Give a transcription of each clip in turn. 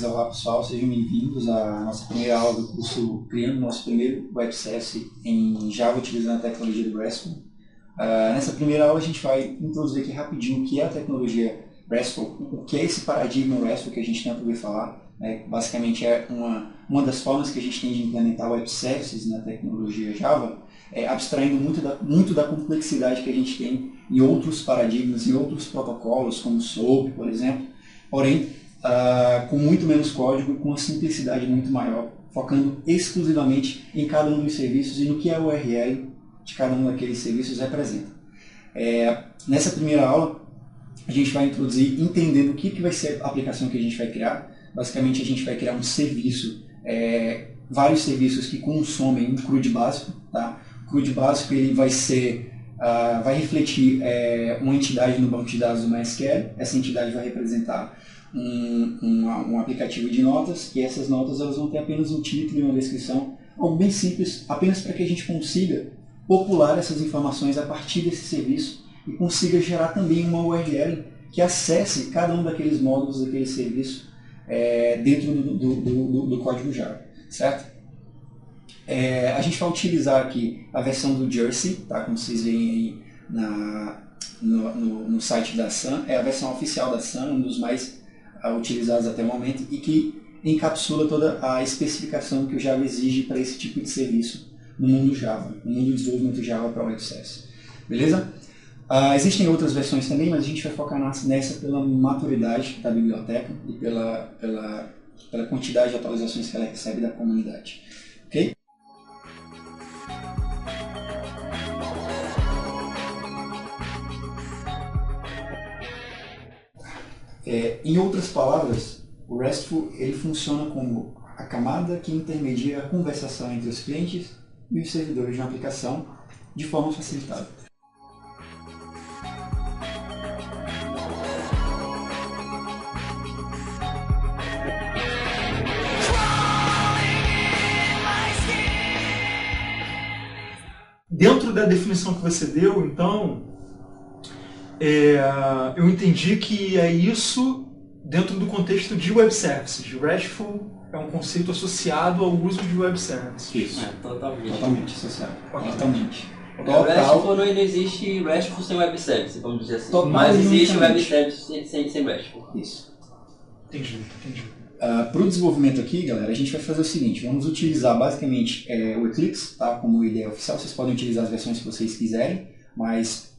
Olá pessoal, sejam bem-vindos à nossa primeira aula do curso Criando Nosso Primeiro Web Service em Java utilizando a tecnologia do RESTful. Nessa primeira aula a gente vai introduzir aqui rapidinho o que é a tecnologia RESTful, o que é esse paradigma RESTful que a gente tenta ouvir falar. Basicamente é uma das formas que a gente tem de implementar Web Services na tecnologia Java, abstraindo muito da complexidade que a gente tem em outros paradigmas, em outros protocolos, como o SOAP, por exemplo, porém com muito menos código e com uma simplicidade muito maior, focando exclusivamente em cada um dos serviços e no que a URL de cada um daqueles serviços representa. Nessa primeira aula, a gente vai introduzir entendendo o que vai ser a aplicação que a gente vai criar. Basicamente, a gente vai criar um serviço, vários serviços que consomem um CRUD básico. Tá? O CRUD básico ele vai refletir uma entidade no banco de dados do MySQL. Essa entidade vai representar um aplicativo de notas, e essas notas elas vão ter apenas um título e uma descrição, algo bem simples, apenas para que a gente consiga popular essas informações a partir desse serviço e consiga gerar também uma URL que acesse cada um daqueles módulos daquele serviço dentro do código Java, certo? A gente vai utilizar aqui a versão do Jersey, tá? Como vocês veem aí no site da Sun, é a versão oficial da Sun, um dos mais utilizados até o momento e que encapsula toda a especificação que o Java exige para esse tipo de serviço no mundo Java, no mundo do desenvolvimento Java para Web Service. Beleza? Existem outras versões também, mas a gente vai focar nessa pela maturidade da biblioteca e pela quantidade de atualizações que ela recebe da comunidade. Ok? Em outras palavras, o RESTful ele funciona como a camada que intermedia a conversação entre os clientes e os servidores de uma aplicação de forma facilitada. Dentro da definição que você deu, então, eu entendi que é isso dentro do contexto de Web Services. RESTful é um conceito associado ao uso de Web Services. Isso. Totalmente associado. Okay. Totalmente. RESTful não existe RESTful sem Web Service, vamos dizer assim. Total, mas existe Web Service sem RESTful. Isso. Entendi. Para o desenvolvimento aqui, galera, a gente vai fazer o seguinte, vamos utilizar basicamente o Eclipse, tá, como ideia oficial. Vocês podem utilizar as versões que vocês quiserem, mas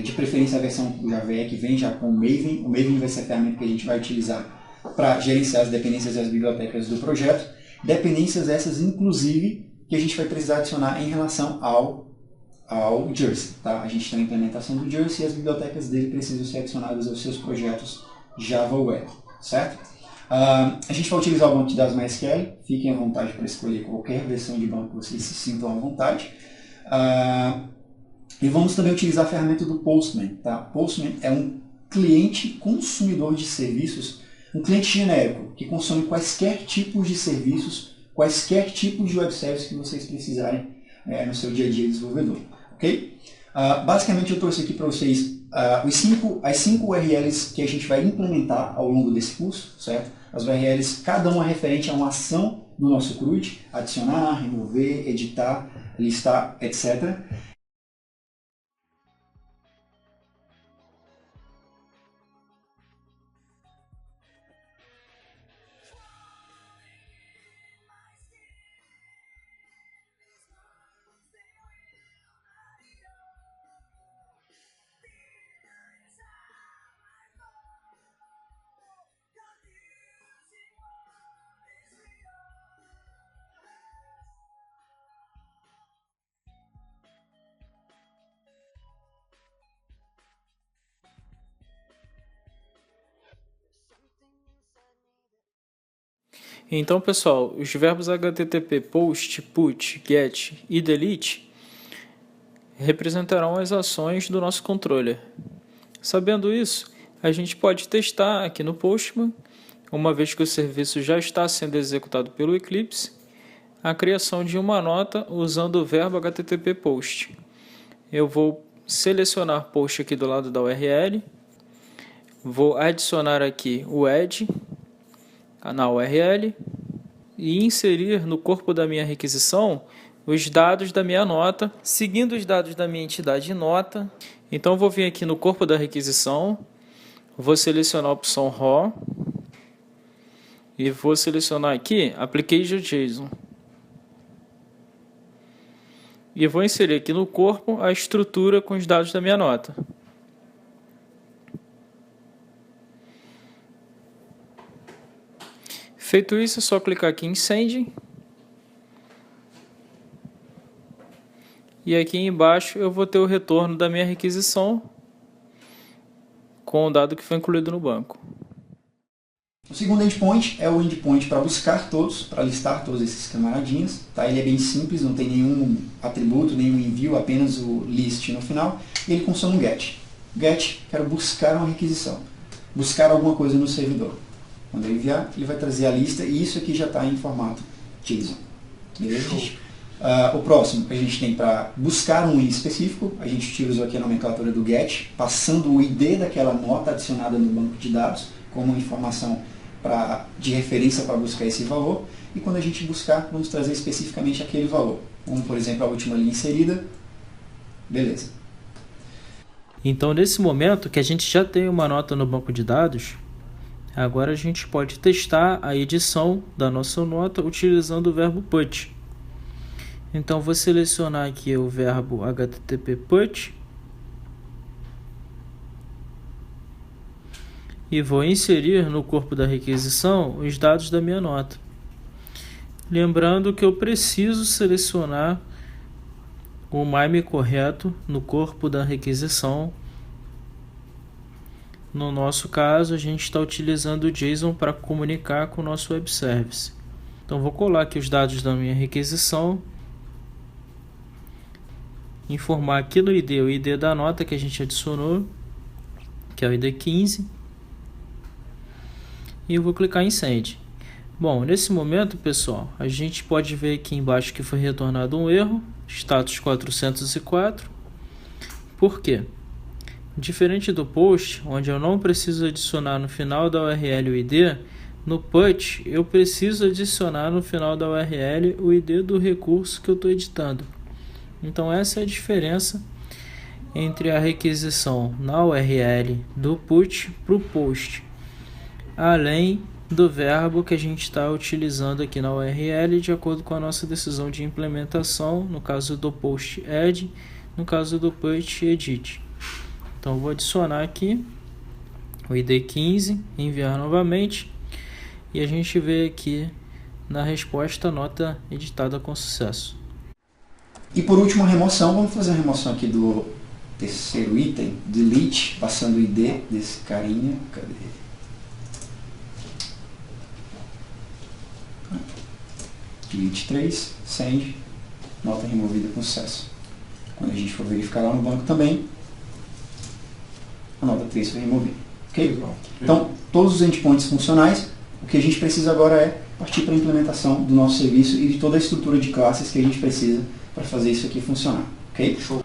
de preferência a versão do Java que vem já com o Maven. O Maven vai ser a ferramenta que a gente vai utilizar para gerenciar as dependências e as bibliotecas do projeto. Dependências essas, inclusive, que a gente vai precisar adicionar em relação ao Jersey. Tá? A gente tem a implementação do Jersey e as bibliotecas dele precisam ser adicionadas aos seus projetos Java Web, certo? A gente vai utilizar o banco de dados MySQL, fiquem à vontade para escolher qualquer versão de banco que vocês se sintam à vontade. E vamos também utilizar a ferramenta do Postman. Tá? Postman é um cliente consumidor de serviços, um cliente genérico, que consome quaisquer tipos de serviços, quaisquer tipos de web service que vocês precisarem no seu dia a dia de desenvolvedor. Okay? Basicamente eu trouxe aqui para vocês as 5 URLs que a gente vai implementar ao longo desse curso, certo? As URLs, cada uma referente a uma ação do nosso CRUD, adicionar, remover, editar, listar, etc. Então, pessoal, os verbos HTTP, POST, PUT, GET e DELETE representarão as ações do nosso controller. Sabendo isso, a gente pode testar aqui no Postman, uma vez que o serviço já está sendo executado pelo Eclipse, a criação de uma nota usando o verbo HTTP POST. Eu vou selecionar POST aqui do lado da URL, vou adicionar aqui o add, na URL e inserir no corpo da minha requisição os dados da minha nota, seguindo os dados da minha entidade nota. Então, vou vir aqui no corpo da requisição, vou selecionar a opção raw e vou selecionar aqui Application JSON. E vou inserir aqui no corpo a estrutura com os dados da minha nota. Feito isso, é só clicar aqui em Send. E aqui embaixo eu vou ter o retorno da minha requisição com o dado que foi incluído no banco. O segundo endpoint é o endpoint para buscar todos, para listar todos esses camaradinhas. Tá? Ele é bem simples, não tem nenhum atributo, nenhum envio, apenas o list no final. E ele funciona no GET. GET, quero buscar uma requisição, buscar alguma coisa no servidor. Quando eu enviar, ele vai trazer a lista e isso aqui já está em formato JSON. Beleza? O próximo a gente tem para buscar um ID específico, a gente utilizou aqui a nomenclatura do GET, passando o ID daquela nota adicionada no banco de dados como informação de referência para buscar esse valor. E quando a gente buscar, vamos trazer especificamente aquele valor. Como, por exemplo, a última linha inserida. Beleza. Então, nesse momento que a gente já tem uma nota no banco de dados, agora a gente pode testar a edição da nossa nota utilizando o verbo put. Então, vou selecionar aqui o verbo http put e vou inserir no corpo da requisição os dados da minha nota. Lembrando que eu preciso selecionar o MIME correto no corpo da requisição. No nosso caso, a gente está utilizando o JSON para comunicar com o nosso web service. Então, vou colar aqui os dados da minha requisição, informar aqui no ID o ID da nota que a gente adicionou, que é o ID 15, e eu vou clicar em Send. Bom, nesse momento, pessoal, a gente pode ver aqui embaixo que foi retornado um erro, status 404. Por quê? Diferente do post, onde eu não preciso adicionar no final da URL o ID, no put eu preciso adicionar no final da URL o ID do recurso que eu estou editando. Então essa é a diferença entre a requisição na URL do put para o post, além do verbo que a gente está utilizando aqui na URL de acordo com a nossa decisão de implementação, no caso do post add, no caso do put edit. Então vou adicionar aqui o ID 15, enviar novamente, e a gente vê aqui na resposta a nota editada com sucesso. E por último a remoção, vamos fazer a remoção aqui do terceiro item, delete, passando o ID desse carinha, cadê? Delete 3, send, nota removida com sucesso. Quando a gente for verificar lá no banco também, a nota 3 foi removida. Ok? Então, todos os endpoints funcionais, o que a gente precisa agora é partir para a implementação do nosso serviço e de toda a estrutura de classes que a gente precisa para fazer isso aqui funcionar. Ok? Show.